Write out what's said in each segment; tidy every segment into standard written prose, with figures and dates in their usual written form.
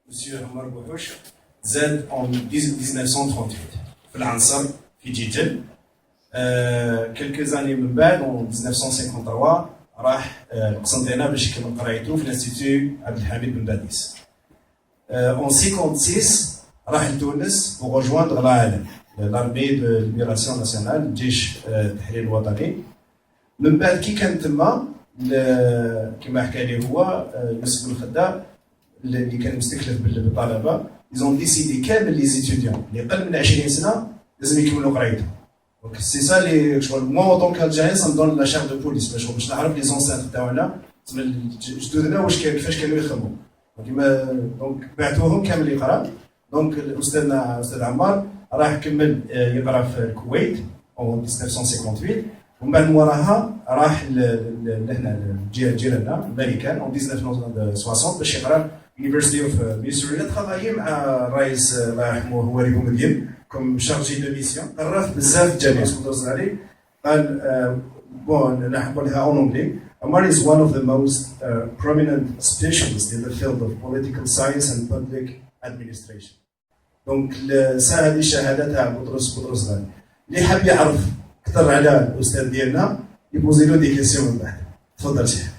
مسيو عمر بوحوش زاد en 1938 في العنصر في جيجل. quelques années من بعد en 1953 راح قسنطينة باش يكمل قرايته في الانستيتو عبد الحميد بن باديس. en 56 راح لتونس pour rejoindre l'armée de libération nationale الجيش التحرير الوطني. من بعد كي كان تما كما حكى لي هو يوسف الخدام اللي كان مستكلف بالطلبه ils ont décidé كامل لي زيتيديون اللي قل من 20 سنه لازم يكملوا قرايتهم. دونك سي سا لي شغل مو طونك الجيريان سا دون لا شيف دو بوليس باش نعرف لي زونسانت تاعنا جدودنا واش كيفاش كانوا يخدموا. دونك بعثوهم كامل يقرا. دونك استاذ عمار راح كمل يقرا في الكويت en 1958 ومن بعد موراها راح لهنا جيراننا الامريكان en 1960 باش يقرا University of Missouri. Il a travaillé مع الرئيس الله يرحمه هو ريبو مدين comme chargé de mission. قرا في بزاف الجامعات تدرس عليه. قال بون نقولها en anglais. Amar is one of the most prominent specialists in the field of political science and public administration. دونك هذه الشهاده تاع بطرس غالي. اللي حاب يعرف اكثر على الاستاذ ديالنا يبوزي له دي كيسيون من بعد. تفضل شيخ.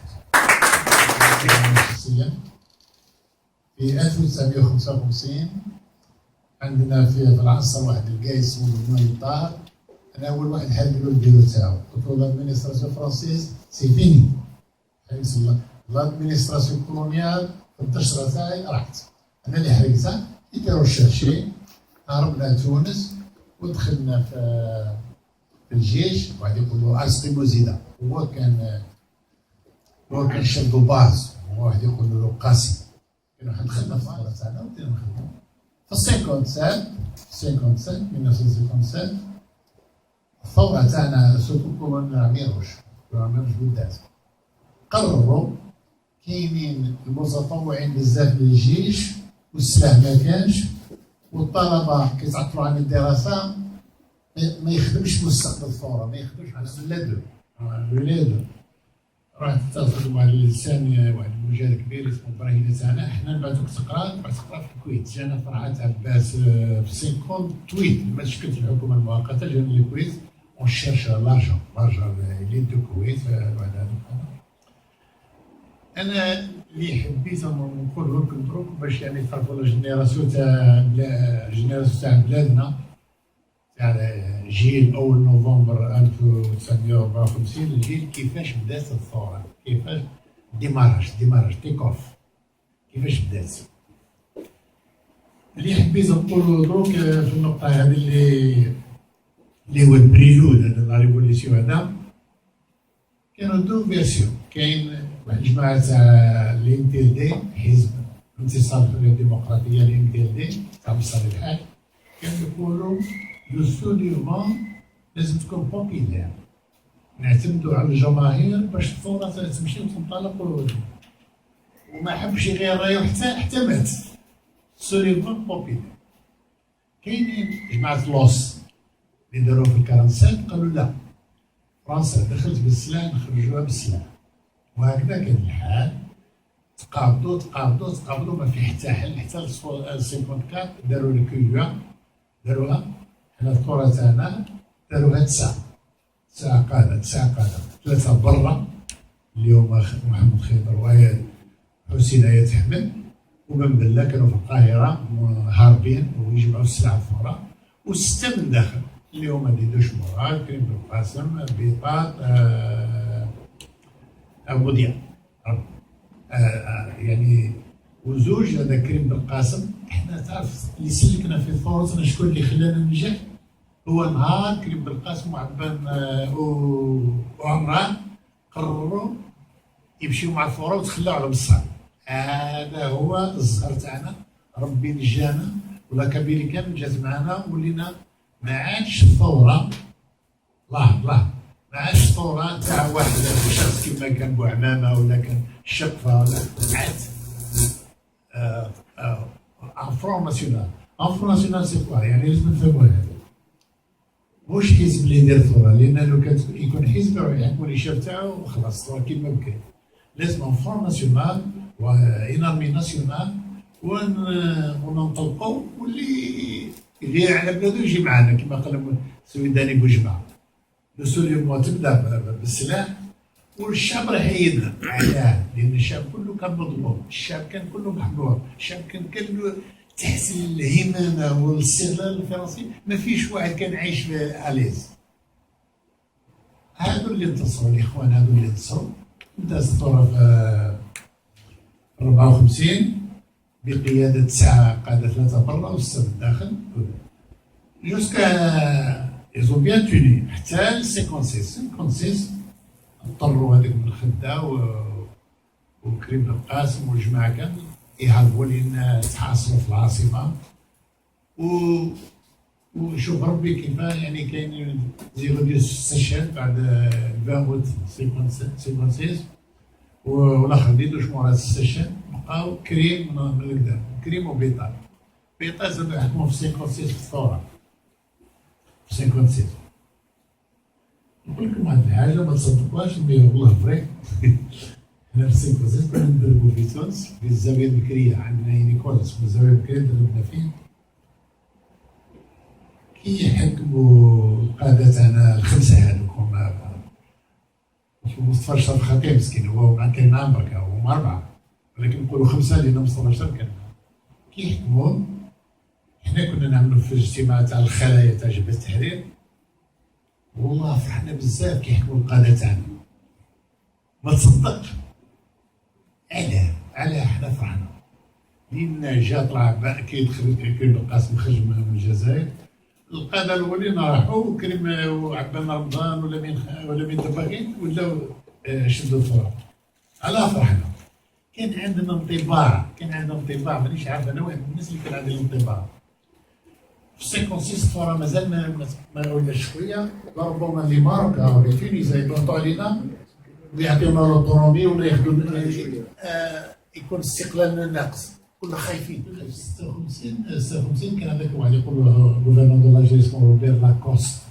في 1955 عندنا في العنصر واحد الكاي اسمه نوي طاهر. انا اول واحد حل له البيرو تاعو قلت له لادمينستراسيون فرونسيز سي فيني. لادمينستراسيون كولونيال الدشره تاعي راحت. انا اللي حرقتها كي ريشيرشي هربنا تونس ودخلنا في الجيش. واحد يقول له ارسطي بوزيدا هو كان شيف دو باز وواحد يقول له قاسي. كنا دخلنا في الثوره تاعنا وبدينا نخدموا في 1957 الثوره تاعنا سوتو كولون عميروش بالذات قرروا كاينين المتطوعين بزاف للجيش والسلاح ما كانش والطلبه كيتعطلوا عن الدراسه ما يخدمش مستقبل الثوره ما يخدمش على ولادو. رحت اتصلت مع الانسان واحد المجال كبير اسمه ابراهيم تاعنا احنا نبعثوك تقرا في الكويت. جانا فرحات عباس في 58 لما شكلت الحكومه المؤقته جانا للكويت ونشيرش لارجون ليد دو الكويت. انا اللي حبيت نقول لكم دروك باش يعني تعرفوا الجينيراسيون تاع بلادنا تاع جيل اول نوفمبر 1954 الجيل كيفاش بدات الثوره كيفاش ديماراج تيك اوف كيفاش بدات. اللي حبيت نقولوا دروك في النقطه هذه اللي هو البريلود هذا لا ريفوليسيون هذا كانوا دو فيرسيون. كاين واحد الجماعه تاع الام تي ال دي حزب انتصار الحريه الديمقراطيه الام تي ال دي تاع مصطفى الحاج كانوا يقولوا لو سوليومون لازم تكون بوبيلير نعتمدوا على الجماهير باش الثوره تمشي وتنطلق وما حبش يغير رايه حتى مات. سوليومون بوبيلير. كاينين جماعه لوس اللي داروا في 47 قالوا لا فرنسا دخلت بالسلاح نخرجوها بالسلاح وهكذا كان الحال. تقابضوا ما في حتى حل حتى 54 داروا الكيوة داروها. حنا الثورة تاعنا داروها 9 قادة 3 برا اليوم محمد خضر وآيات حسين آيات أحمد ومن بلا كانوا في القاهرة هاربين ويجمعوا السلعة الثورة و6 من داخل اللي هما ديدوش مراد كريم بن قاسم بيطاط أبو دياب يعني وزوج هذا كريم بن قاسم. احنا تعرف اللي سلكنا في ثورتنا شكون اللي خلانا ننجح هو نهار كريم بن قاسم وعبان وعمران قرروا يمشيوا مع الثوره وتخلاو على مصر. هذا هو الزهر تاعنا ربي نجانا ولا كبير كامل جات معنا ولينا ما عادش الثوره لاحظ ما عادش الثوره تاع واحد شخص كما كان بوعمامه ولا كان الشقفه ولا عاد فرون ناسيونال سي كوا يعني لازم نفهموا هذا. واش حزب اللي يدير ثوره لان لو كان يكون حزب يحكم الشاب تاعو وخلاص الثوره كيما بكا. لازم فرون ناسيونال وانارمي ناسيونال وننطلقوا، واللي يجي على بلادو يجي معنا كما قال السويداني بوجمع. لو تبدا بالسلاح، والشعب راح يذهب علاه، لان الشعب كله كان مضمون، الشعب كان كله محظور، الشعب كان كله تحت الهيمنه والاستغلال الفرنسي، ما فيش واحد كان عايش في اليز. هادو اللي انتصروا الاخوان، هادو اللي انتصروا. انتهت الثوره في 54 بقياده 9 قاده، 3 برا و6 بالداخل، جوسكا ils ont bien tenu حتى ل 56 اضطروا هذيك من الخده وكريم بن القاسم والجماعه كامل يهربوا لان تحاصروا في العاصمه. وشوف ربي كيف يعني كاين زيرو ديال استشهاد بعد 20 اوت 56 والاخر ديدوش مورا استشهاد. بقاو كريم من القدام، كريم وبيطار. بيطار زاد حكموا في 56 في الثوره، في 56. نقول لكم واحد الحاجه ما تصدقوهاش، مي والله فري. حنا في 56 كنا ندربوا في تونس في الزاويه البكريه، عندنا يونيكول اسمها الزاويه البكريه دربنا فيه. كي يحكموا القاده تاعنا الخمسه هذوك، هما مصطفى الشرف خطيب مسكين، هو كان معاه بركه، هما 4 ولكن نقولوا 5 لان مصطفى الشرف كان. كي يحكموا حنا كنا نعملوا في الاجتماع تاع الخلايا تاع جبهه التحرير، والله فرحنا بزاف كي يحكموا القاده تاعنا، ما تصدقش. علاه حنا فرحنا لان جا طلع كي دخل كريم القاسم خرج من الجزائر، القاده الاولين راحوا، وكريم وعبان رمضان ولا مين دباغين ولاو شدوا الثوره. علاه فرحنا. كان عندنا انطباع مانيش عارف، انا واحد من الناس اللي كان عندي الانطباع في 56 الثوره مازال ما ولاش شويه، ربما اللي ماركا ولا تونس يضغطوا علينا ويعطيونا لوطونومي ولا ياخذوا يكون استقلال ناقص، كنا خايفين. 56 كان هذاك واحد يقول غوفرنور دو لاجيري اسمه روبير لاكوست،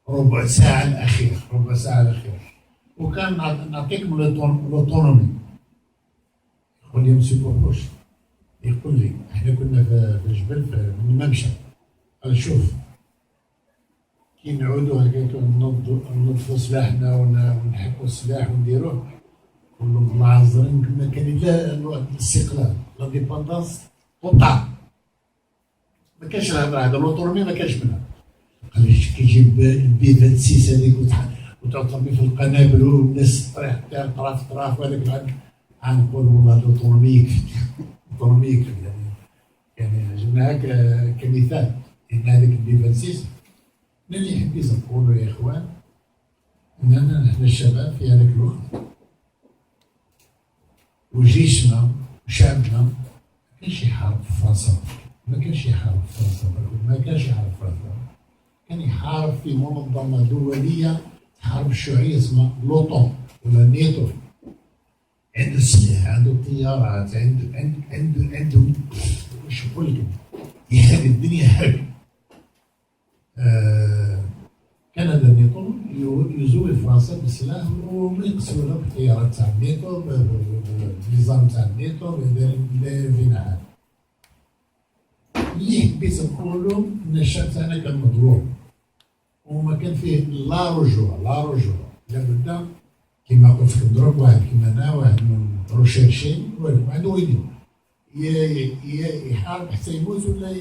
ربع ساعه الاخير، وكان نعطيكم لوطونومي. يقول لي مسيو بوش، يقول لي احنا كنا في الجبل من الممشى، قال شوف كي نعودوا هكاك نضفوا سلاحنا ونحكوا السلاح ونديروه، كلهم الله عازرين كنا كاين لا الاستقلال لانديبوندونس توتال، ما كانش الهضره هذا لوطونومي ما كانش منها. قال لي كي يجيب البي 26 هذيك وتعطرني في القنابل والناس طريح تاع طراف وهذاك العاد، نقول والله لوطونومي يكفي. يعني جبناها كمثال ان هذاك البي 26. اللي حبيت نقولوا يا اخوان اننا نحن الشباب في هذاك الوقت وجيشنا وشعبنا ما كانش يحارب في فرنسا، كان يحارب في منظمه دوليه تحارب الشيوعيه اسمها لوطون ولا نيتو. عنده سلاح، عنده طيارات، عنده واش نقول لكم، يهدي الدنيا هكا. كان هذا النيتو يزول فرنسا بالسلاح ويقصوا بالطيارات تاع النيتو، بالنظام تاع النيتو، بين عام. اللي حبيت نقولو ان الشعب تاعنا كان مظلوم وما كان فيه لا رجوع، لابد كيما قلت لكم دروك واحد كيما انا، واحد من روشيرشين عنده وين يحارب حتى يموت ولا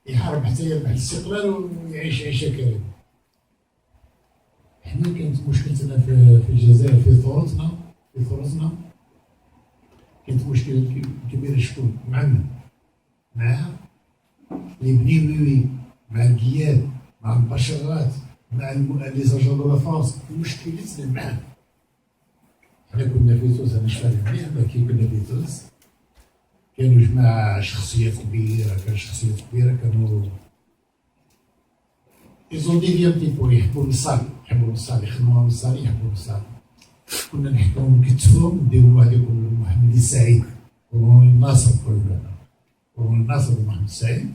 يحارب حتى يربح الاستقلال ويعيش عيشه كريمه. حنا كانت مشكلتنا في الجزائر في ثورتنا كانت مشكله كبيره. شكون معنا؟ مع لي بنيوي، مع القياد، مع البشرات، مع لي زاجون دو لا فرنسا. مشكلتنا معنا. حنا كنا في تونس، انا شفت مليح كي كنا في تونس كانوا جماعه شخصيات كبيره، كانوا يزون دي بو يحبوا النصاري، يخدموا النصاري، يحبوا النصاري. كنا نحكموا نكتفوهم نديروا واحد يقول محمد السعيد والناصر، والناصر ومحمد السعيد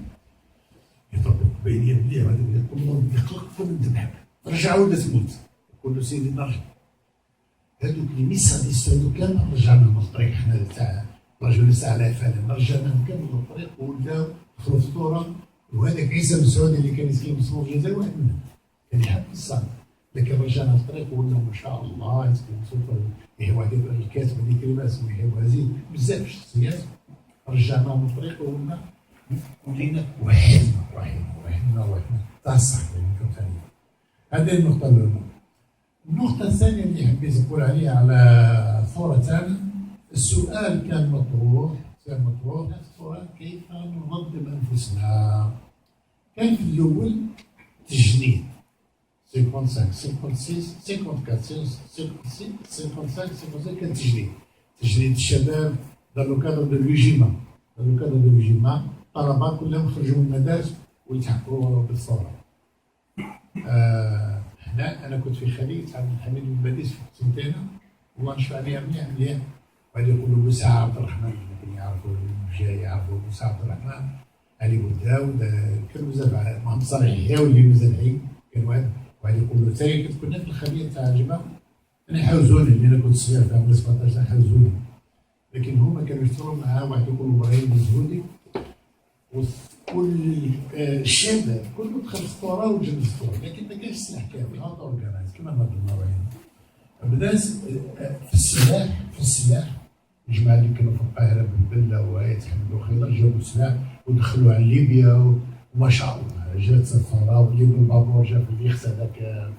يطبق بيني مليح، هذا يقول يقلقكم نذبحك، رجعوا ولا تموت. يقول له سيدي نرجع. هذوك لي ميساديست هذوك كامل رجعناهم للطريق حنا رجل يسعى فعلا رجعنا نكملوا الطريق ولاو دخلوا في الثوره. وهذاك عيسى بن سعود اللي كان يسكن مصروف الجزائر واحد منهم كان يحب الصاد، لكن رجعنا في الطريق ولا ما شاء الله يسكن مصروف يهوى هذاك الكاتب هذيك كلمه اسمه يهوى زيد بزاف الشخصيات. رجعنا من الطريق ولينا وحدنا تاع الصح اللي كنت عليه. هذه النقطه الاولى. النقطه الثانيه اللي حبيت نقول عليها على الثوره تاعنا، السؤال كان مطروح الثوره كيف ننظم انفسنا. كان في الاول تجنيد 55 56 54 55 كان تجنيد الشباب dans le cadre de l'UGIMA. الطلبه كلهم خرجوا من المدارس والتحقوا بالثوره. هنا انا كنت في خليج عبد الحميد بن باديس في سنتين، والله نشفى عليها مليح. وغادي يقولوا بوسعة عبد الرحمن اللي يعرفوا جاي يعرفوا بوسعة عبد الرحمن، علي بوداود، كانوا بزاف محمد صالح يحيى واللي مازال حي كان واحد. وغادي يقولوا حتى كنا في الخليه تاع الجبهه انا حوزوني لان انا كنت صغير في عمري 17 حوزوني، لكن هما كانوا يشتغلوا مع واحد يقولوا ابراهيم الزهودي. وكل الشاب كله دخل في الثوره وجاب الثوره، لكن ما كانش السلاح كامل هذا اورجانيز كما نظرنا وين. بدا في السلاح الجماعه اللي كانوا في القاهره بالبله ويتحملوا خير جابوا السلاح ودخلوا على ليبيا وما شاء الله جات الثوره واللي بالبابور جا في اليخت هذاك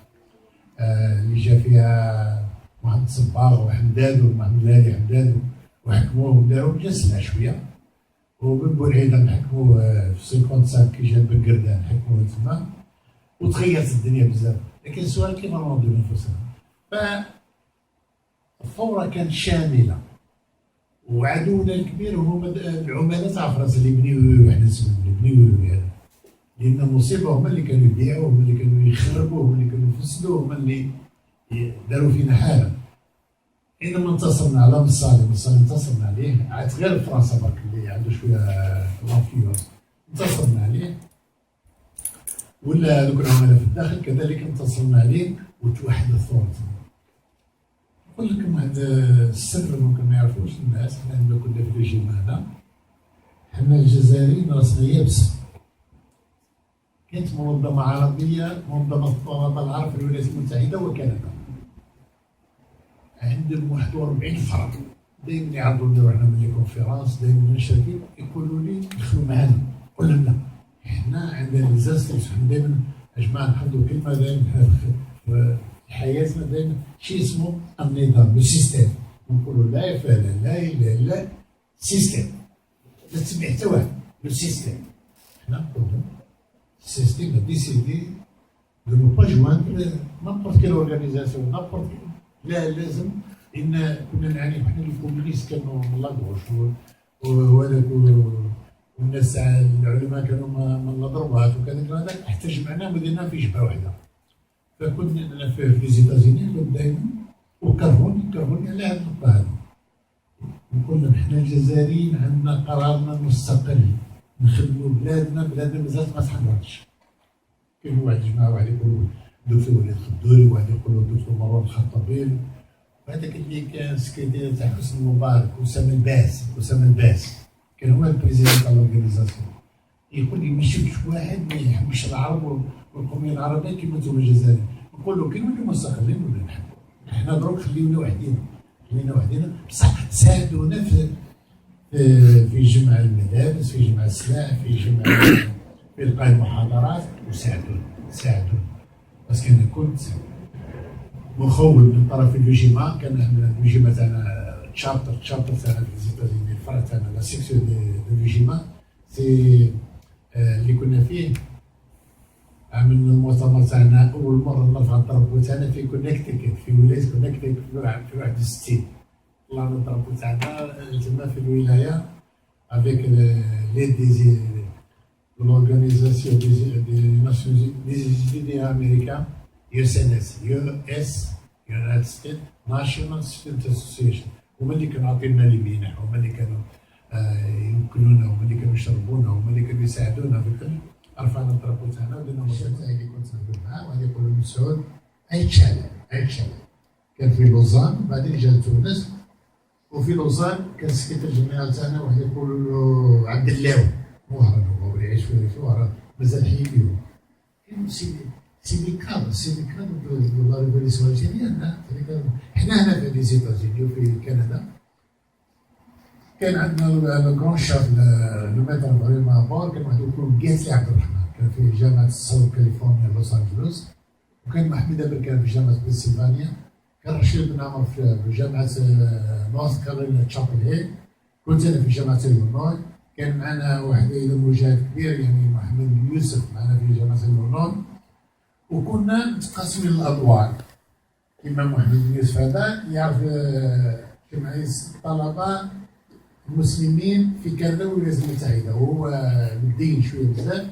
اللي جا فيها محمد صباغ وحمدان ومحمد الهادي حمدان وحكموهم داروا جا السلاح شويه. وبن بورعيده نحكموه في 55 كي جا بن قردان حكموه تما وتغيرت الدنيا بزاف. لكن السؤال كيف ننظموا انفسنا؟ فالثوره كانت شامله وعدونا الكبير هما العملاء تاع فرنسا اللي بنيو واحد اسمهم اللي بنيو هذا، لان المصيبه هما اللي كانوا يبيعوا، هما اللي كانوا يخربوا، هما اللي كانوا يفسدوا، هما اللي داروا فينا حاله. حينما انتصرنا على مصالح انتصرنا عليه، عاد غير فرنسا برك اللي عنده شويه لافيوز انتصرنا عليه، ولا هذوك العملاء في الداخل كذلك انتصرنا عليه وتوحد الثوره. نقول لكم هذا السر ممكن ما يعرفوش الناس. حنا عندنا كنا في الريجيم هذا، حنا الجزائريين راسنا يابس. كانت منظمه عربيه، منظمه الطلبه العرب في الولايات المتحده وكندا، عندهم 41 فرع. دائما يعرضوا لي روحنا من لي كونفيرونس، دائما نشاركين يقولوا لي دخلوا معنا. قلنا لا، احنا عندنا ليزانستيكس، دائما يا جماعه نحفظوا كلمه دائما في حياتنا، دائما شيء اسمه النظام، السيستم. نقولوا لا فعلا لا اله الا سيستم، لا تسمع حتى واحد السيستم. حنا نقولوا السيستم ديسيدي دو نو با جوان نابورت كيل اورغانيزاسيون نابورت. لا لازم، ان كنا نعاني حنا الكومونيست كانوا من لاكوش وهذاك والناس تاع العلماء كانوا من الضربات وكذا هذاك، حتى جمعناهم ودينا في جبهه واحده. فكنا انا في ليزيتازيني كنت دائما وكرهوني على هذه النقطه هذه. نقول لهم حنا الجزائريين عندنا قرارنا المستقل، نخدموا بلادنا مازالت ما تحررتش. كاين واحد الجماعه واحد يقولوا الدكتور وليد خضوري، واحد يقولوا الدكتور مروان الخطابيل، وهذاك اللي كان سكرتير تاع حسني مبارك وسام الباس كان هو البريزيدون تاع لورغانيزاسيون. يقول لي ما شفتش واحد ما يحبش العرب والقوميه العربيه كيما انتم الجزائريين. نقول له كي نوليو مستقلين ولا نحبوا، حنا دروك خليونا وحدينا بصح ساعدونا في جمع الملابس، في جمع السلاح، في القاء المحاضرات، وساعدونا باسكو انا كنت مخول من طرف اليوجيما. كان اليوجيما تاعنا تشارتر تاعنا في زيتازيني، الفرع تاعنا لا سيكسيون دو اليوجيما سي اللي كنا فيه. عملنا المؤتمر تاعنا اول مره نرفع الطربو تاعنا في كونكتيكت، في ولايه كونكتيكت في 61. طلعنا الطربو تاعنا تما في الولايه افيك ليد دي l'organisation des Nations Unies Américains, USNS, United States National Student Association. هما اللي كانوا عاطينا لي منح، هما اللي كانوا يمكنونا، هما اللي كانوا يشربونا، هما اللي كانوا يساعدونا. رفعنا الطرابو تاعنا ودينا مشروع تاعي اللي كنت نخدم معاه، وغادي يقولوا لي مسعود اي تشالنج. كان في لوزان وبعدين جا لتونس وفي لوزان كان السكرتير جنرال تاعنا واحد يقولوا له عبد اللاوي، مو هرب هو يعيش في هرب مازال حي فيه. كان سينديكال دو لا ريفوليسيون الجزائريه. حنا هنا في لي زيتازيني وفي كندا كان عندنا لو كرون شاف لو ميتر ابراهيم مابور، كان واحد يقولوا قاسي عبد الرحمن، كان في جامعه ساوث كاليفورنيا لوس انجلوس، وكان محمد ابر كان في جامعه بنسلفانيا، كان رشيد بن عمر في جامعه نورث كارولينا تشابل هيل، كنت انا في جامعه اليوناي، كان معنا واحد مجاهد كبير يعني محمد يوسف معنا في جامعه اليوناي، وكنا متقاسمين الادوار. كما محمد يوسف هذا يعرف جمعيه الطلبه المسلمين في كندا والولايات المتحده، وهو مدين شويه بزاف،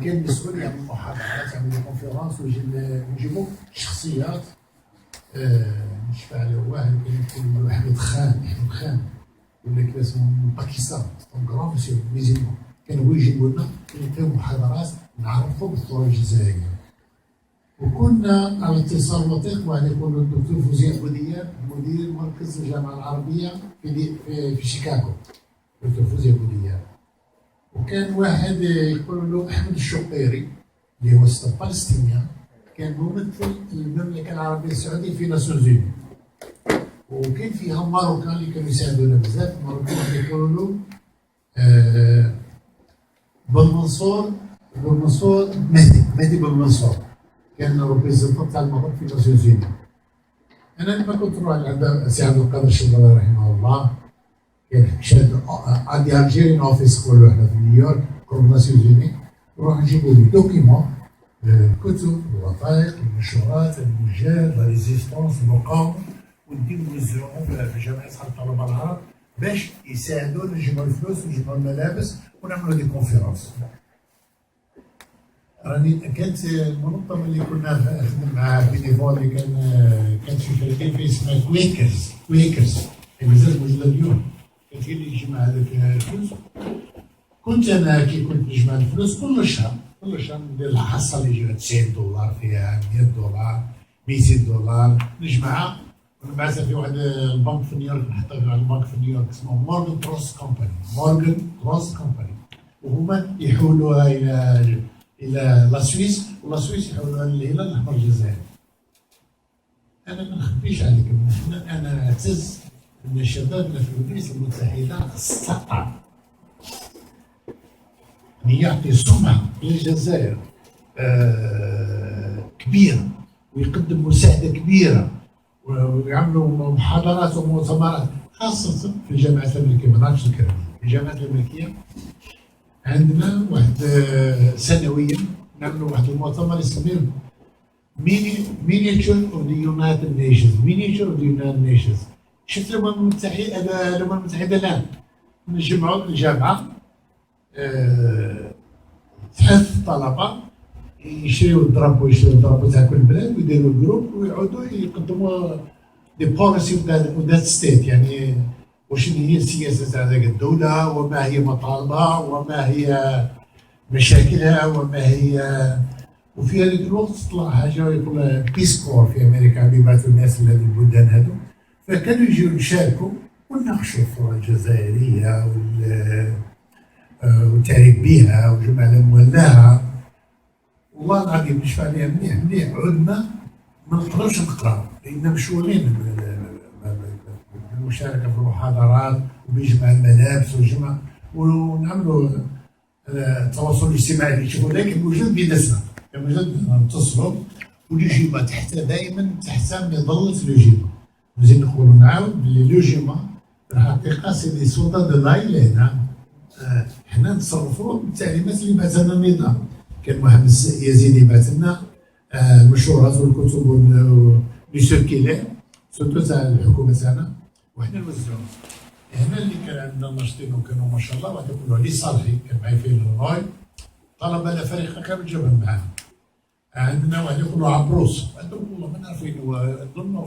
كان مسؤول يعمل محاضرات يعمل كونفيرونس ويجيبوا شخصيات. نشفع على واحد كان يقولوا حميد خان ولا كذا اسمه من باكستان، كرون مسيو ميزيمون، كان هو يجيبوا لنا يعطيو محاضرات نعرفوا بالثوره الجزائريه. وكنا على اتصال وثيق واحد يقول الدكتور فوزي بوديان مدير مركز الجامعه العربيه في شيكاغو، دكتور فوزي بوديان. وكان واحد يقول له احمد الشقيري اللي هو فلسطينيان، كان ممثل المملكه العربيه السعوديه في ناسيونز يوني. وكان فيها ماروكان اللي كانوا يساعدونا بزاف، ماروكان يقولوا له بن منصور مهدي بن منصور، كان ريبريزونتون تاع المغرب في ناسيونز يوني. انا لما كنت نروح عند سي عبد القادر الشبراوي رحمه الله، كان شاد عندي الجيريان اوفيس كله احنا في نيويورك قرب ناسيونز يوني، نروح نجيبوا لي دوكيمون، الكتب، الوثائق، المنشورات، المجال، لا ريزيستونس، المقاومه، ونديو نوزعوهم في جمعيه الطلبه العرب باش يساعدونا نجمعوا الفلوس ونجمعوا الملابس ونعملوا دي كونفيرونس. راني كانت المنظمه اللي كنا نخدم معاها بينيفول اللي كانت في فلسطين اسمها كويكرز مازال موجوده اليوم، كانت هي اللي تجمع هذاك الفلوس. كنت انا كي كنت نجمع الفلوس كل شهر ندير الحصه اللي يجيها $90 فيها $100 $200 نجمعها ونبعثها في واحد البنك في نيويورك، نحطها في البنك في نيويورك اسمه مورغان تروست كومباني، وهما يحولوها الى لا سويس، ولا سويس يحولوها للهلال الاحمر الجزائري. انا ما نخبيش عليكم، انا اعتز ان شبابنا في الولايات المتحده استطاع ان يعطي سمعه للجزائر كبيره، ويقدم مساعده كبيره، ويعملوا محاضرات ومؤتمرات خاصه في الجامعات الامريكيه. ما نعرفش الكلام، في الجامعات الامريكيه عندنا واحد سنويا نعملوا واحد المؤتمر يسميه مينياتشر اوف ذا يونايتد نيشنز. شفت الامم المتحده الان نجمعوا الجامعه ثلاث طلبه يشريوا الدرابو تاع كل بلاد ويديروا جروب ويعودوا يقدموا دي بوليسي اوف ذات ستيت، يعني وشنو هي السياسه تاع ذاك الدوله، وما هي مطالبها، وما هي مشاكلها، وما هي. وفي هذيك الوقت طلع حاجه يقول بيس كور في امريكا، بيبعثوا الناس لهذ البلدان هذو، فكانوا يجيو يشاركوا ونناقشوا الثوره الجزائريه والتعريف بها وجمع الاموال لها. والله العظيم نشفى عليها مليح عدنا ما نقدرش نقراو، لان مشغولين بالمشاركه في المحاضرات وبجمع الملابس ونعملوا التواصل الاجتماعي اللي تشوفوا ذاك موجود بيناتنا، موجود نتصلوا واللوجيما دائما تحت مظله لوجيما. نزيد نقولوا نعاود بلي لوجيما في الحقيقه سي دي سولدا دو لايلان، حنا نتصرفوا بالتعليمات اللي بعث لنا النظام. كان محمد يزيد يبعث لنا المنشورات والكتب والسيركيلات سورتو تاع الحكومه تاعنا وحنا نوزعوهم. هنا اللي كان عندنا ناشطين وكانوا ما شاء الله واحد يقولوا علي صالحي كان معي في الغاي، طلبه لا فريق كامل جابهم معاهم. عندنا واحد يقولوا عبروس، عندهم والله ما نعرف وين هو، نظنوا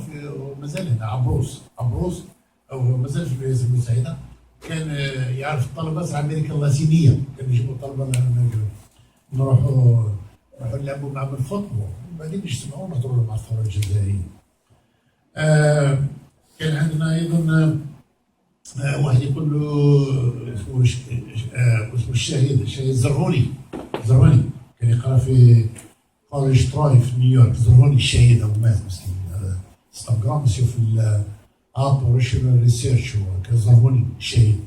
مازال هنا عبروس او مازال في الولايات المتحده، كان يعرف الطلبه تاع امريكا اللاتينيه، كانوا يجيبوا الطلبه من نروحوا نلعبوا معهم الفوتبول وبعدين نجتمعوا ونهضروا مع الثوره الجزائريه. كان عندنا ايضا واحد يقول له اسمه الشهيد زرغوني كان يقرا في كوليج تروي في نيويورك. زرغوني الشهيد هو مات مسكين، انستغرام مسيو في الابوريشنال ريسيرش، كان زرغوني الشهيد.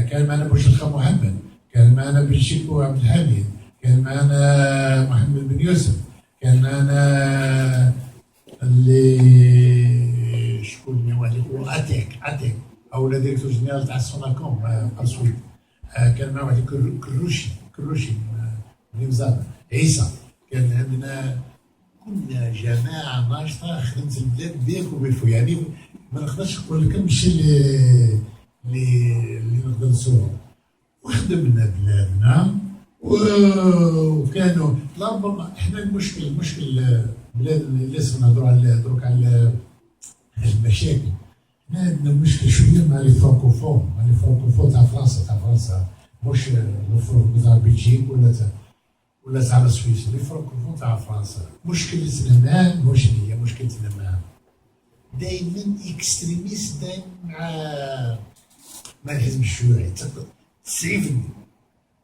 كان معنا بوشيخ محمد، كان معنا بنشيكو عبد الحميد، كان معنا محمد بن يوسف، كان معنا اللي شكون واحد يقولوا اتيك او ديريكتور جينيرال تاع سوناكوم قرصوي. كان معنا واحد كروشي من مزابه عيسى. كان عندنا كنا جماعه ناشطه خدمت البلاد بيك وبالفو، يعني ما نقدرش نقول لك ماشي اللي نقدر نسوقو. وخدمنا بلادنا وكانوا ربما احنا المشكل بلاد اللي لازم نهضروا دروك على المشاكل. احنا عندنا مشكل شويه مع لي فرانكوفون تاع فرنسا، مش الفرنك تاع بلجيك ولا تاع سويسرا. لي فرانكوفون تاع فرنسا مشكلتنا معاهم، واش هي مشكلتنا معاهم؟ دائما اكستريميست، دائما مع الحزب الشيوعي 90%.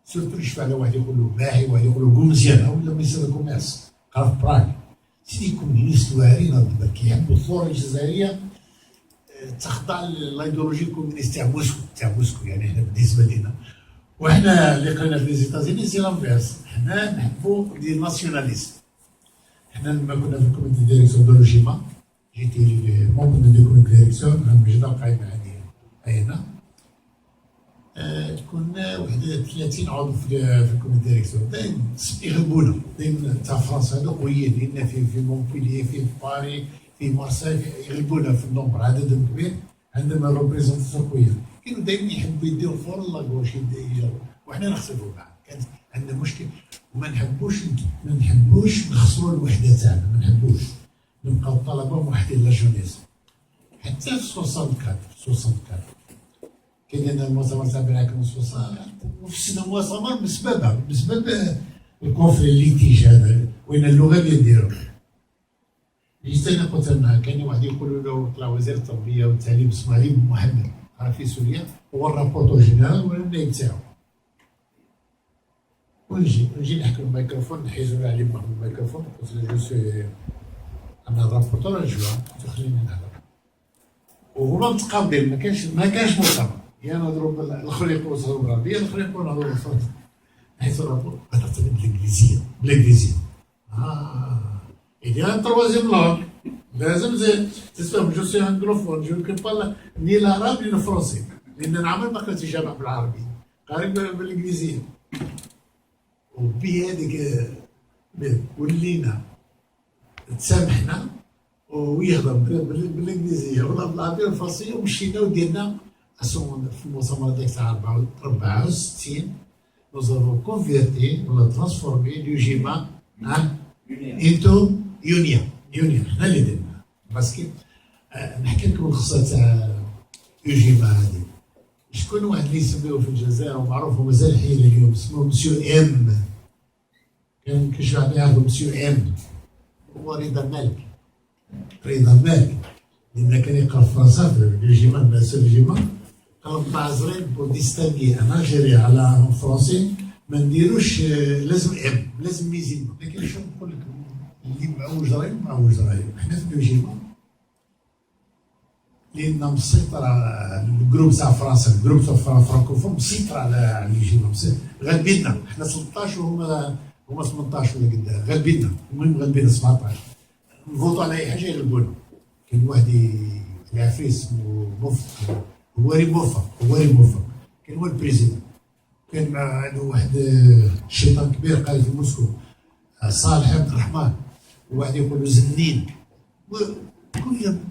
سورتو يشفع على واحد يقول له باهي، واحد يقول له قوم مزيان، ولا ميسير كوميرس قرا في براغ. سيدي كومونيست واعرين هاد كيحبوا الثوره الجزائريه تخضع للايديولوجي الكومونيست تاع موسكو. يعني احنا بالنسبه لنا، وحنا اللي قرينا في ليزيتازيني سي لانفيرس، حنا نحبوا دي ناسيوناليست. حنا لما كنا في الكوميتي ديريكسيون دو لوجيما، جيتي ممكن دو كوميتي ديريكسيون عند مجدة قايمه عندي هنا. كنا واحد 30 عضو في الكوميتي ديريكسيون، دايما يغلبونا، دايما تاع فرنسا هذو قويين، لان في مونبيليي، في باري، في مارسيل يغلبونا في النومبر، عددهم كبير، عندنا ريبريزونتاسيون قويه. كانوا دايما يحبوا يديروا فور لاكوش يجربوا، وحنا نخسروا معاه. كانت عندنا مشكل، وما نحبوش نخسروا الوحده تاعنا، ما نحبوش نبقاو الطلبه موحدين لا جونيس. حتى في 64 كاين لنا المؤتمر تاع براكن وفسنا المؤتمر بسبب الكونفلي الليتيج هذا، وين اللغه اللي نديرو. جيت انا قلت لنا كان واحد يقولوا له طلع وزير التربيه والتعليم اسمه علي محمد، راه في سوريا، هو الرابورتور جينيرال ولا النائب تاعو. ونجي نحكي الميكروفون، نحيزو علي محمد الميكروفون، قلت له جو سي انا الرابورتور الجوا، قلت خليني نهضر. وهما متقابلين، ما كانش مؤتمر، يا نهضروا الاخر يقولوا نهضروا بالعربيه، الاخر يقولوا نهضروا بالفرنسيه. حيث الرابور هضرت بالانجليزيه. Il y a un troisième langue. لازم تفهم جو سي انجلوفون، جو كي بارل ني العربي ني الفرنسي، لان نعمل ما كنتش جامع بالعربي، قاري بالانجليزيه. وبهذيك ولينا تسامحنا ويهضر بالانجليزيه ولا بالعربيه والفرنسيه، ومشينا وديرنا في المؤتمر هذاك تاع 64 nous avons converti ولا transformé l'UGMA into يونيا. حنا اللي درنا باسكو نحكي لكم القصه تاع يوجيما هذه. شكون واحد اللي يسميوه في الجزائر ومعروف ومازال حي اليوم، اسمه مسيو ام. كان كيشرح يعرفوا مسيو ام، هو رضا مالك. لان كان يقرا في فرنسا في اليوجيما، ماسل اليوجيما، قال طلع زرين بور ديستانغي ان الجيري على فرنسي ما نديروش لازم ام، لازم ميزيما. لكن شنو نقول لك، اللي معوج رايو حنا في اليوجيما، لان مسيطر الجروب تاع فرنسا، الجروب تاع فرانكوفون مسيطر على اليوجيما، غالبيننا حنا 16 وهما 18 ولا قدام، غالبيننا. المهم غالبيننا 17، نفوتوا على اي حاجه يغلبونا. كان واحد العفريت اسمه موفق، هواري موفق، كان هو البريزيدون. كان عنده واحد الشيطان كبير قال في موسكو، صالح عبد الرحمن، وواحد يقول له زنين،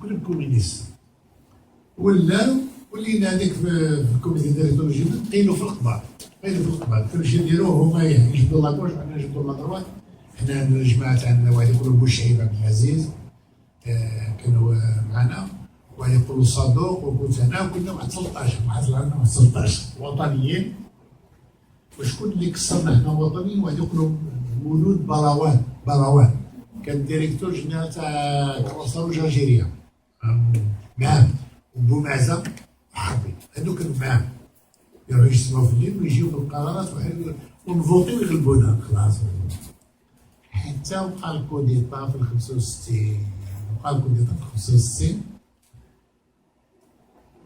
كلهم كومينيست. ولينا هذيك في الكوميتي ديريكتور جينيرال قيلوا في القبار، كل شيء نديروه هما يجبدوا لاكوش وحنا نجبدوا لاكروات. حنا الجماعه تاعنا واحد يقولوا بوشعيب عبد العزيز كانوا معنا، واحد يقولوا صادوق، وكنت انا، وكنا واحد 13 وطنيين. وشكون اللي كسرنا حنا وطنيين؟ واحد يقولوا مولود بلاوان، كان ديريكتور جينيرال تاع كروسار وجرجيريا معاه، وبومعزه حربي هذوك كانوا معاه يروحوا يجتمعوا في الليل ويجيو بالقرارات ونفوطيو ويغلبونا خلاص. حتى وقع الكوديتا في 65 وقع الكوديتا في 65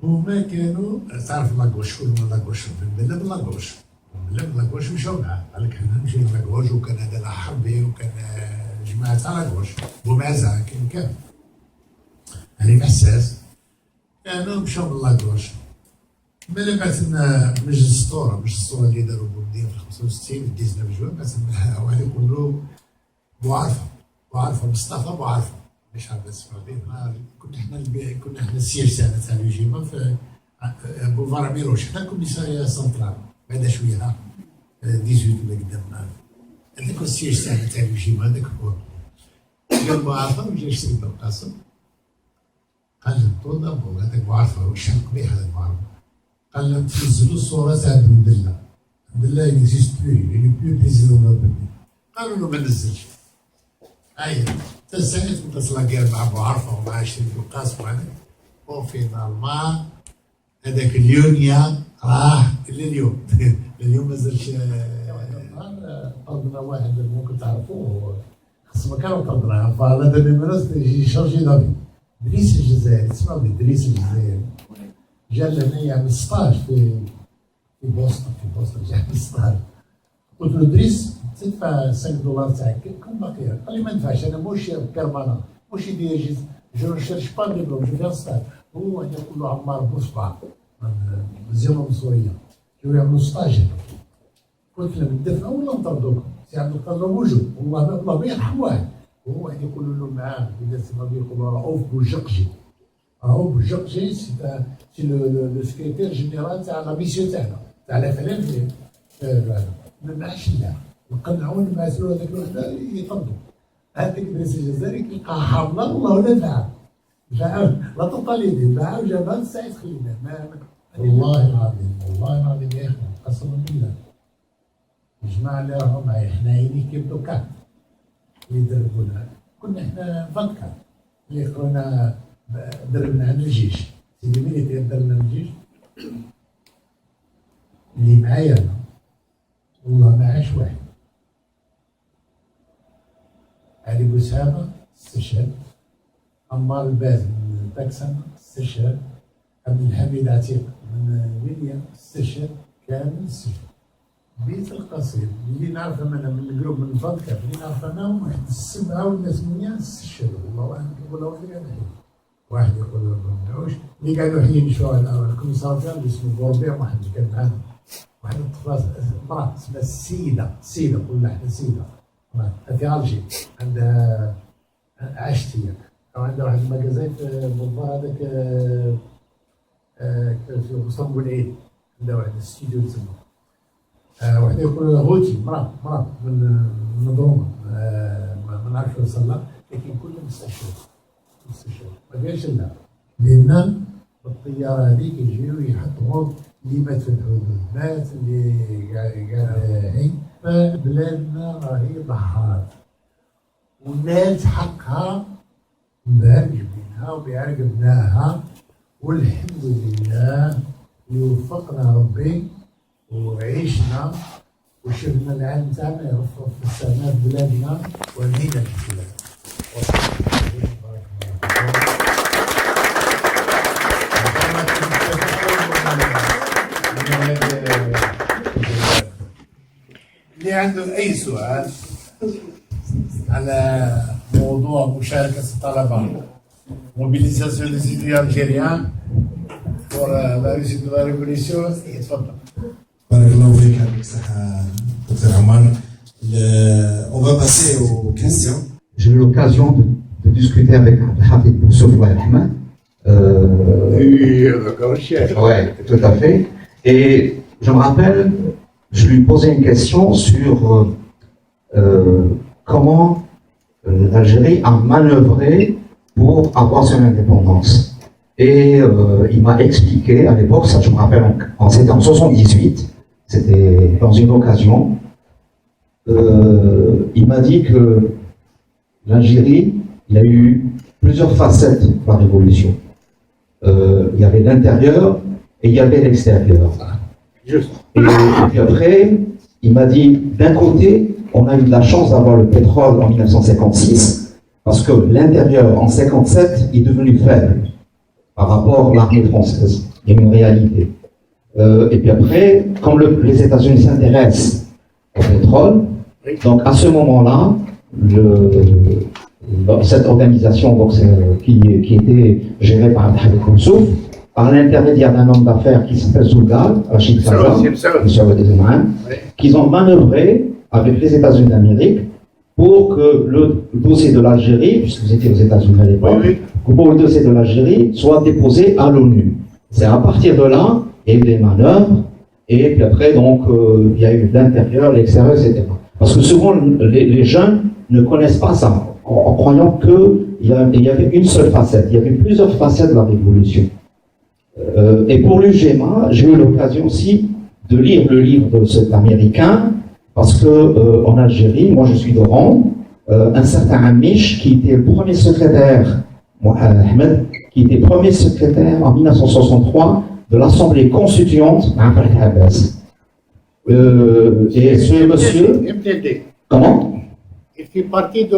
هما كانوا تعرف لاكوش شكون هو لاكوش بن لاكوش لاكوش مشاو معاه قال لك حنا نمشيو لاكوش وكان هذا حربي وكان جماعه تاع لاكوش بومعزه كان علي حساس كانوا مشاو لاكوش. ملي بعثنا مجلس السطوره اللي داروا بومدين في 65 ديزنا بجوان بعثنا واحد يقول له بوعرفه مصطفى بوعرفه مش عارف اسمه كنا حنا السياج تاعنا تاع الريجيمون في بوفار ميروش حنا كوميساريا سنترال بعدا شويه 18 ولا قدامنا هذاك السياج تاعنا تاع الريجيمون هذاك هو. قال بوعرفه وجا يشتري بالقاسم قال له طول هذاك بوعرفه وشحال قبيح هذاك بوعرفه قال لهم تنزلوا الصوره تاع بن دلا يكزيست بلو بريزيدون دو قالوا له ما نزلش. اييه تسعيت متصله كاع مع بوعرفه ومع شريف القاسم وهذاك وفينالمون هذاك اليونيا راح اليوم اليوم ما زالش. طردنا واحد ممكن تعرفوه خصنا كانوا طردناه فهذا النمرس يجي شارجي دافي دريس الجزائري تسمعوا به دريس الجزائري جا لهنا يعمل ستاج في بوسطن جا يعمل ستاج. قلت له دريس تدفع $5 تاعك كم باقي؟ قال لي ما ندفعش انا موش بيرمانون موش ديجيز جو نشرش با ديبلوم جو فيان ستاج. هو يقول له عمار بوصبع مزيانه مصوريه جو يعملوا ستاج. قلت له ندفعوا ولا نطردوكم؟ سي عبد القادر موجود والله ما يرحم واحد. وهو واحد يقول له معاه اذا سمع يقولوا رؤوف بوجقجي سي لو سكرتير جينيرال تاع لا ميسيون تاعنا تاع لا فلان في ما معاش لا نقنعوا نبعثوا هذاك الوحده يطردوا. هذاك دريس الجزائري كيلقاها حامله والله ولا دفع لا تطاليدي دفع وجابها ساعه خلينا والله العظيم يا اخي قسما بالله الجماعه اللي راهو معايا حنا عيني كيبدو كات اللي دربونا كنا حنا فكر اللي قرونا دربنا على الجيش سيدي ميليتير درنا الجيش اللي معايا انا والله ما عاش واحد. علي بوسامه استشهد، عمار الباز من باكسان استشهد، عبد الحميد عتيق من ويليام استشهد، كامل استشهد. بيت القصير اللي نعرف انا من الجروب من فضكا اللي نعرف انا واحد 7 ولا 8 استشهدوا. والله واحد يقول واحد قاعد يحيي واحد يقول ما نعوش اللي قاعدوا يحيي شو الكوميسار تاعنا اسمه بوربيع واحد اللي كان معانا واحد الطفاس امراه اسمها السيده قلنا احنا سيده في الجي عندها عاشت هي او عندها واحد المجازين في بالظاهر هذاك في مصطفى بولعيد عندها واحد الاستوديو تسمى واحد يقول غوتي مراه من دروما ما نعرفش وين صلى لكن كلهم مستشهد ما كاينش لا لان بالطياره هذيك يجيو يحطهم اللي مات في الحدود مات اللي قاعد فبلادنا راهي بحار ونالت حقها بعرق بينها وبعرق ابنائها والحمد لله يوفقنا ربي وعيشنا وشفنا العالم تاعنا يرفرف في السماء في بلادنا ونهينا في البلاد. اللي عنده أي سؤال على موضوع مشاركة الطلبة موبيليزاسيون des étudiants algériens pour la réussite de la révolution يتفضل. بارك الله فيك يعطيك الصحة دكتور عمار. On va passer aux questions. J'ai eu l'occasion de discuter avec Hafid Boussouf Rahman. Oui, d'accord, chef. Oui, tout à fait. Et je me rappelle, je lui posais une question sur comment l'Algérie a manœuvré pour avoir son indépendance. Et il m'a expliqué à l'époque, ça je me rappelle, c'était en 78, c'était dans une occasion, il m'a dit que l'Algérie, il y a eu plusieurs facettes de la révolution. Il y avait l'intérieur et il y avait l'extérieur. Juste. Et puis après, il m'a dit, d'un côté, on a eu de la chance d'avoir le pétrole en 1956, parce que l'intérieur, en 1957, est devenu faible par rapport à l'armée française. Il y a une réalité. Et puis après, comme les États-Unis s'intéressent au pétrole, donc à ce moment-là, cette organisation donc, qui était gérée par Mohamed Koussouf, par l'intermédiaire d'un homme d'affaires qui s'appelle Zougal, Rachid Kaza, qu'ils ont manœuvré avec les États-Unis d'Amérique pour que le dossier de l'Algérie, puisque vous étiez aux États-Unis à l'époque, pour le dossier de l'Algérie soit déposé à l'ONU. C'est à partir de là, il y a eu des manœuvres, et puis après, donc, il y a eu l'intérieur, l'extérieur, etc. Parce que souvent, les jeunes ne connaissent pas ça, en croyant qu'il y avait une seule facette. Il y avait plusieurs facettes de la révolution. Et pour l'UGMA, j'ai eu l'occasion aussi de lire le livre de cet Américain, parce que en Algérie, moi je suis d'Oran, un certain Amish qui était le premier secrétaire, Ahmed, qui était premier secrétaire en 1963 de l'Assemblée constituante d'Afrique Abbas. Et ce monsieur... MTLD. Comment? Il fait partie du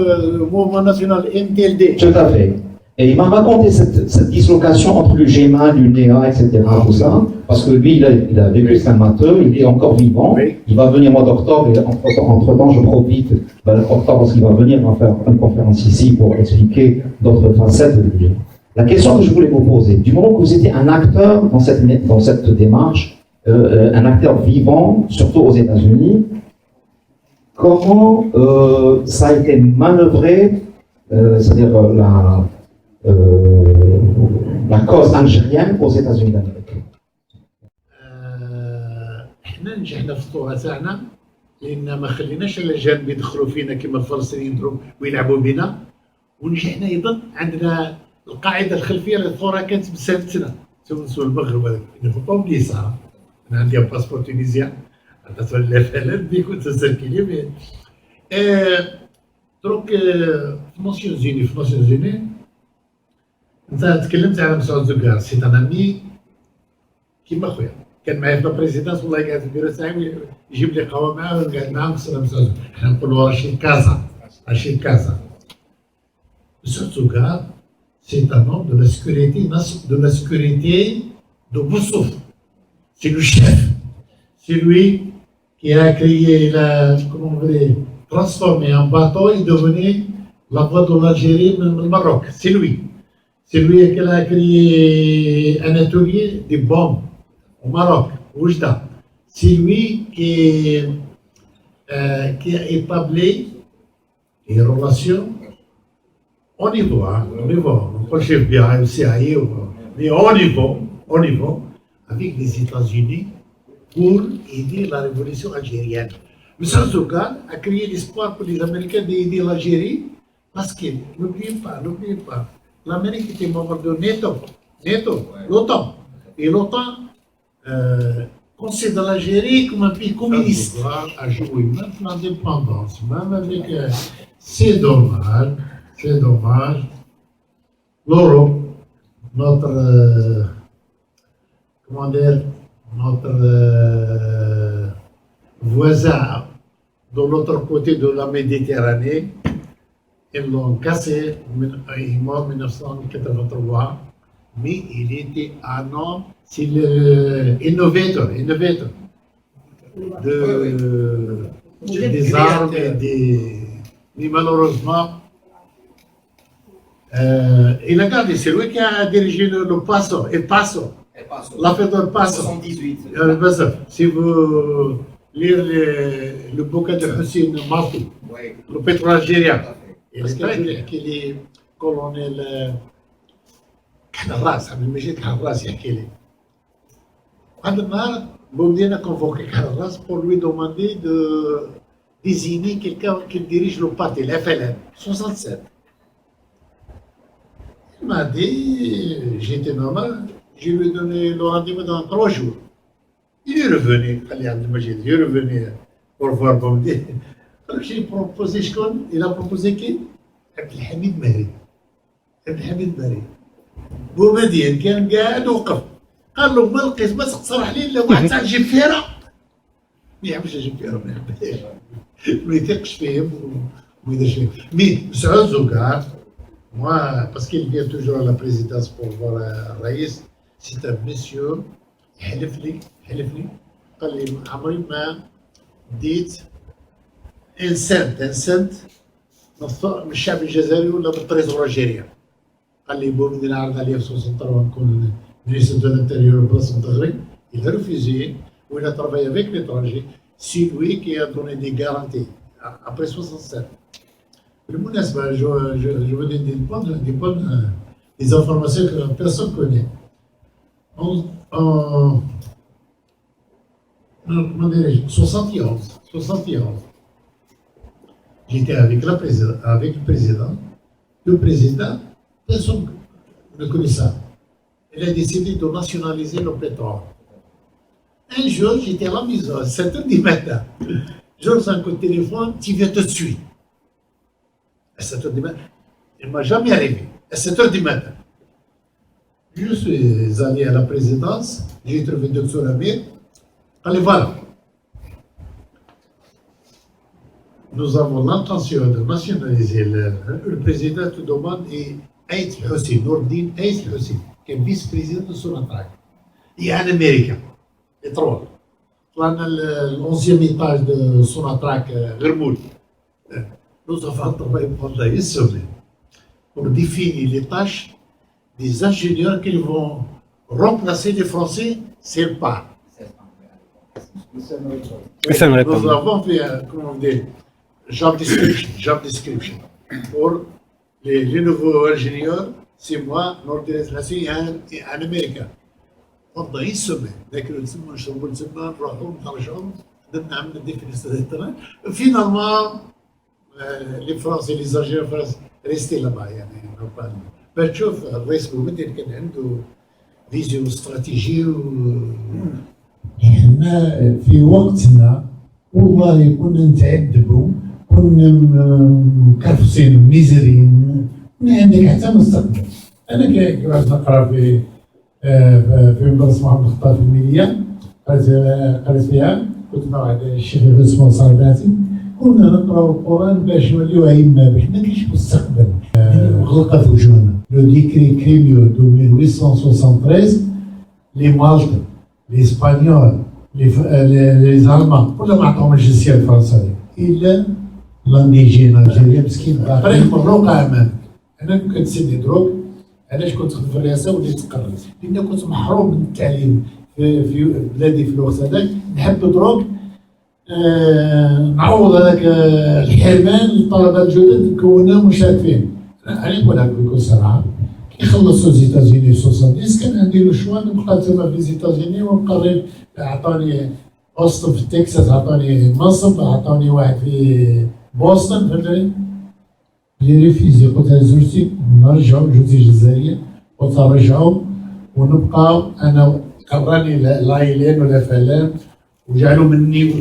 mouvement national MTLD. Tout à fait. Et il m'a raconté cette dislocation entre l'UGMA, l'UNEA, etc. Tout ça, parce que lui, il a vécu, c'est un matheux, il est encore vivant. Oui. Il va venir au mois d'octobre, et entre-temps, je profite octobre parce qu'il va venir faire une conférence ici pour expliquer d'autres facettes de l'UGMA. La question que je voulais vous poser, du moment que vous étiez un acteur dans cette démarche, un acteur vivant, surtout aux États-Unis, comment ça a été manœuvré, c'est-à-dire la cause algérienne aux États-Unis d'Amérique. احنا نجحنا في الصوره تاعنا لان ما خليناش الاجانب يدخلوا فينا كما الفلسطينيين يدخلوا ويلعبوا بنا، ونجحنا ايضا عندنا القاعده الخلفيه للثوره كانت مسالتنا تونس والمغرب هذاك نخطو باليسار. انا عندي باسبور تونيزيان عطاتو لافالات بي كنت تسلكي لي دروك في ناسيون زوني انت تكلمت على مسعود زكار، سي ان امي كيما خويا، كان معايا في البريزيدانس والله قاعد في البيرو تاعي يجيب لي قهوه معاه ونقعد معاه ونسال مسعود، حنا نقولوا رشيد كازا. مسعود زكار سي ان هوم دو لا سيكوريتي دو Boussouf. C'est le chef. C'est lui qui a créé comment on dirait, transformé un bateau et devenu la voie de l'Algérie du Maroc. C'est lui. C'est lui qui a créé un atelier de bombes au Maroc, au Oujda. C'est lui qui a établi les relations au niveau, pas le chef bien, le CIA, mais au niveau, avec les États-Unis pour aider la révolution algérienne. M. Zougal a créé l'espoir pour les Américains d'aider l'Algérie parce que, n'oubliez pas, l'Amérique était membre de NATO, l'OTAN. Et l'OTAN considère l'Algérie comme un pays communiste. A joué même l'indépendance, même avec... c'est dommage. L'Europe, notre voisin de l'autre côté de la Méditerranée, ils l'ont cassé, il est mort en 1983, mais il était un homme, c'est l'innovateur des armes et mais malheureusement, il a gardé, c'est lui qui a dirigé le Paso, l'affaire de Paso. 78. Si vous lisez le bouquin de Hussein Martou, le pétrole algérien, il est très clair qu'il est colonel Kharras, عبد المجيد Kharras يحكي لي. هذا النهار بدينا convoquer Kharras pour lui demander de désigner quelqu'un qui dirige le parti, l'FLN, 67. Il m'a dit, j'étais normal, je lui ai donné le rendez-vous dans 3 jours. Il est revenu, il est revenu pour voir Bomdi. Alors j'ai proposé, il a proposé qui? Abdelhamid Mari. Boumediene كان قاعد وقف قال له ما لقيت ما تقترح لي الا واحد تاع جيفيره ما يحبش جيفيره ما يحبش ما يثقش فيهم وما يديرش فيهم مي مسعود زوكار moi parce qu'il vient toujours à la présidence pour voir الرئيس c'est un monsieur حلف لي قال لي عمري ما ديت ان سنت من الشعب الجزائري ولا بالتريزور الجزائري قال لي بومدي نعرض عليه في 63 نكون ministre de l'Intérieur بلاصه المغرب il a refusé ou il a travaillé avec l'étranger c'est lui qui a donné des garanties après 67 بالمناسبة je vous donne des informations que personne ne connaît comment dirais-je 71 j'étais avec le président personne ne connaît ça. Il a décidé de nationaliser le pétrole. Un jour, j'étais à la maison, à 7h du matin. Je reçois un coup de téléphone, tu viens tout de suite. À 7h du matin, il ne m'a jamais arrivé. À 7h du matin. Je suis allé à la présidence, j'ai trouvé le docteur Amir. Allez, voilà. Nous avons l'intention de nationaliser le président te demande et Aït Hussein, Nourdine Aït Hussein, qui est vice-président de Sonatrach. Il y a en Amérique, les trois. طلعنا ال11e étage de Sonatrach, Germoul. Nous avons travaillé pendant une semaine pour définir les tâches des ingénieurs qui vont remplacer les Français, c'est le pas. Nous avons fait, comment dire, job description. Pour les nouveaux ingénieurs, c'est moi, Nourdine Hussein, en Amérique. pendant une semaine. لكن نسمى نشربوا نسمى نروحوا نرجعوا خدمنا عملنا ديفينيسيون دي تران فينالمون لي فرونسي لي زاجير فرنسي ريستي لابا يعني باش تشوف الرئيس بومدين كان عنده فيزيون استراتيجي احنا في وقتنا والله كنا نتعذبوا كنا مكرفسين ميزرين ما عندك حتى مستقبل. انا كي نقرا في مدرسة محمد الخطاب في الميلية قريت فيها كنت مع واحد الشيخ اسمه صاحباتي كنا نقراو القرآن باش نوليو أئمة باش ما كاينش مستقبل مغلقة في وجوهنا. لو ديكري كريميو دو 1873 لي مالط لي اسبانيول لي زالمان كلهم ما عطاهم الجنسية الفرنسية إلا لانديجين الجزائرية مسكين طريق مبروقة أمامك. أنا كنت سيدي دروك علاش كنت في الرئاسه وليت تقرر؟ لان كنت محروم من التعليم في بلادي في الوقت هذاك نحب دروك نعوض هذاك الحرمان للطلبه الجدد نكونهم مشاركين. انا نقولها بكل صراحه كي خلصوا زيتازيني في 70 كان عندي لو شوا نبقى تما في زيتازيني ونقرر. عطاني وسط في تكساس عطاني منصب عطاني واحد في بوسطن فهمتني. لي ريفيزي قلت لها زوجتي نرجعوا زوجتي جزائريه قلت لها نرجعوا ونبقاو انا راني لايلين ولا فلان وجعلوا مني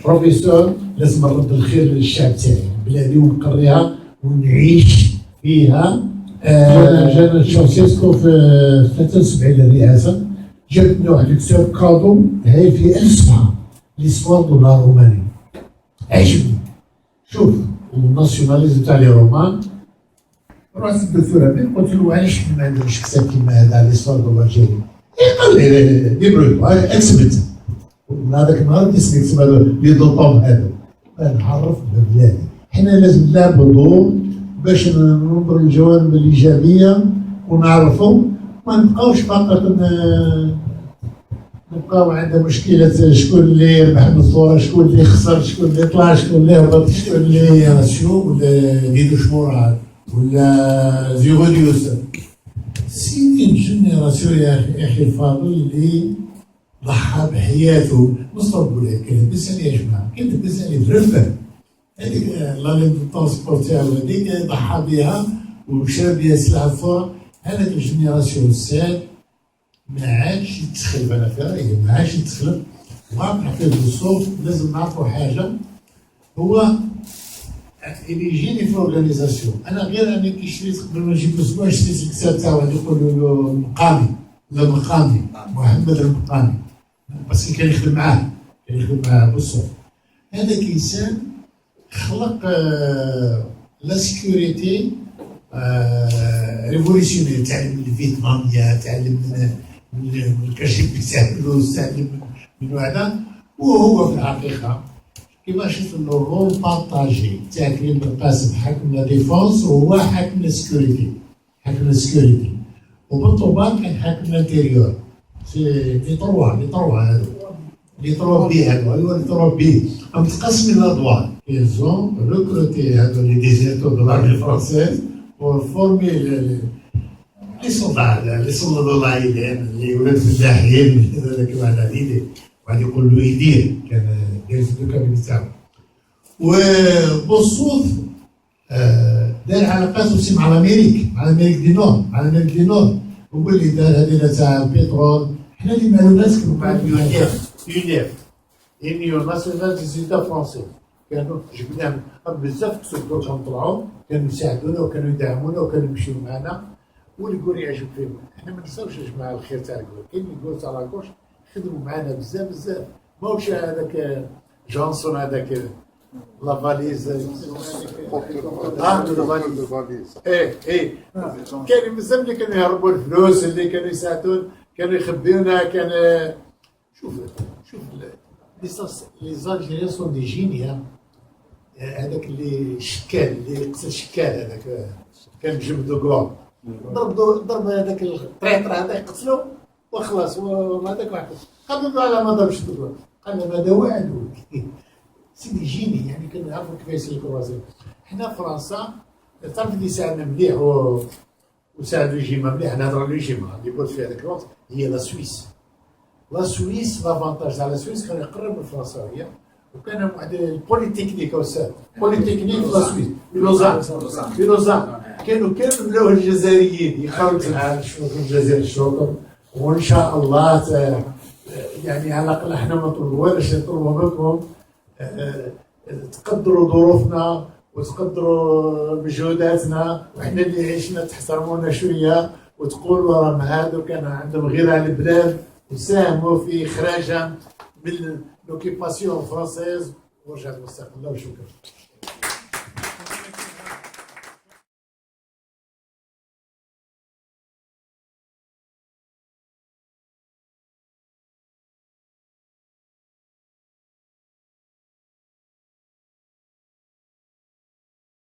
بروفيسور لازم نرد الخير للشعب تاعي بلادي ونقريها ونعيش فيها. جانا تشاوسيسكو في 73 الرئاسه جابتني واحد الكتاب كادو هاي في 1000 صفحه ليستوار دو لا روماني عجبني. شوف الناسيوناليزم تاع لي رومان رحت الدكتور امين قلت له علاش ما عندكش كتاب كيما هذا على ليستوار دو الجيري؟ قال لي ديبروي اكسبت. من هذاك النهار بديت نكتب هذا لي دوطوم هذا نعرف ببلادي. حنا لازم نلعبوا باش ننظروا للجوانب الايجابيه ونعرفوا ما نبقاوش فقط نبقاو عندنا مشكلة شكون اللي ربح من الصورة شكون اللي خسر شكون اللي طلع شكون اللي هبط شكون اللي شنو ولا ديدو شمورات ولا زيغوديوس. سي اون جينيراسيون يا اخي الفاضل اللي ضحى بحياته. نصرف ولا كنهبس عليه يا جماعة كنهبس عليه برفه هذيك لا لين ترونسبور تاعو هذيك ضحى بها ومشى بها سلعة الثورة. هذيك الجينيراسيون الساد ما عادش يتخلف. انا في رايي ما عادش يتخلف. وعم نحكي بالصوت لازم نعرفوا حاجه هو اللي يجيني في الاورغانيزاسيون. انا غير انا كي شريت قبل ما نجيب اسبوع شريت الكتاب تاعو اللي يقولوا له مقامي المقامي، محمد المقامي، بس كان يخدم معاه، بالصوت. هذاك الانسان خلق لا سيكوريتي ريفوليسيونير. تعلم من الفيتنامية، تعلم من الكاشف تاع الفلوس، تعلم من هذا. وهو في الحقيقه كيما شفت انه الرول بارطاجي تاع كريم بن قاسم حاكم لا ديفونس وهو حاكم السكيورتي، وبالطبع كان حاكم الانتيريور. لي طروا هذو لي طروا بي متقسمين الادوار. ils ريكروتي هذو لي ديزيرتور دو لارمي فرونسيز بور فورمي لي صولدات العائلين اللي ولاد فلاحين هذاك بعد وعاد يقول له يدير، كان داير في الكابينت تاعو. وبالصوت دار علاقات وسيم مع الامريك دي نور، هو اللي دار هذه تاع البترول. حنا اللي معلومات كانوا مع يونيف يونيون ناسيونال دي زيتا فرونسي، كانوا جبناهم بزاف كسبوا كانوا طلعوا، كانوا يساعدونا وكانوا يدعمونا وكانوا يمشيو معنا. والكور يعجب فيهم. احنا ما نساوش يا جماعه الخير تاع الكور، كاين الكور تاع لاكوش خدموا معنا بزاف. ماهوش هذاك جونسون هذاك لافاليز ايه كاين بزاف اللي كانوا يهربوا الفلوس، اللي كانوا يساعدون، كانوا يخبيونا. كان شوف لي زالجيريان سون دي جينيا. هذاك اللي شكال، اللي قتل شكال هذاك كان بجنب دوغور، ضرب هذاك الطريطر هذا يقتلو وخلاص. وهذاك واحد قالوا له على ما ضربش دوغور، قال له هذا والو سيدي جيني. يعني كانوا يعرفوا كيف يسلكوا الرازي. حنا فرنسا تعرف اللي ساعدنا مليح وساعد الريجيم مليح. نهضروا الريجيم اللي قلت في هذاك الوقت هي لا سويس. لافونتاج تاع لا سويس كان يقرب من الفرنساويه، وكان واحد البوليتكنيك استاذ بوليتكنيك في لا سويس في لوزان كانوا كامل الجزائريين يخرجوا مع الجزائر الشكر. وان شاء الله يعني على الاقل احنا ما نطلبوش، نطلبوا منكم تقدروا ظروفنا وتقدروا مجهوداتنا، وحنا اللي عشنا تحترمونا شويه وتقولوا راهم هادو كان عندهم غير على البلاد وساهموا في اخراجها من لوكيباسيون فرونسيز ورجعت مستقله. وشكرا.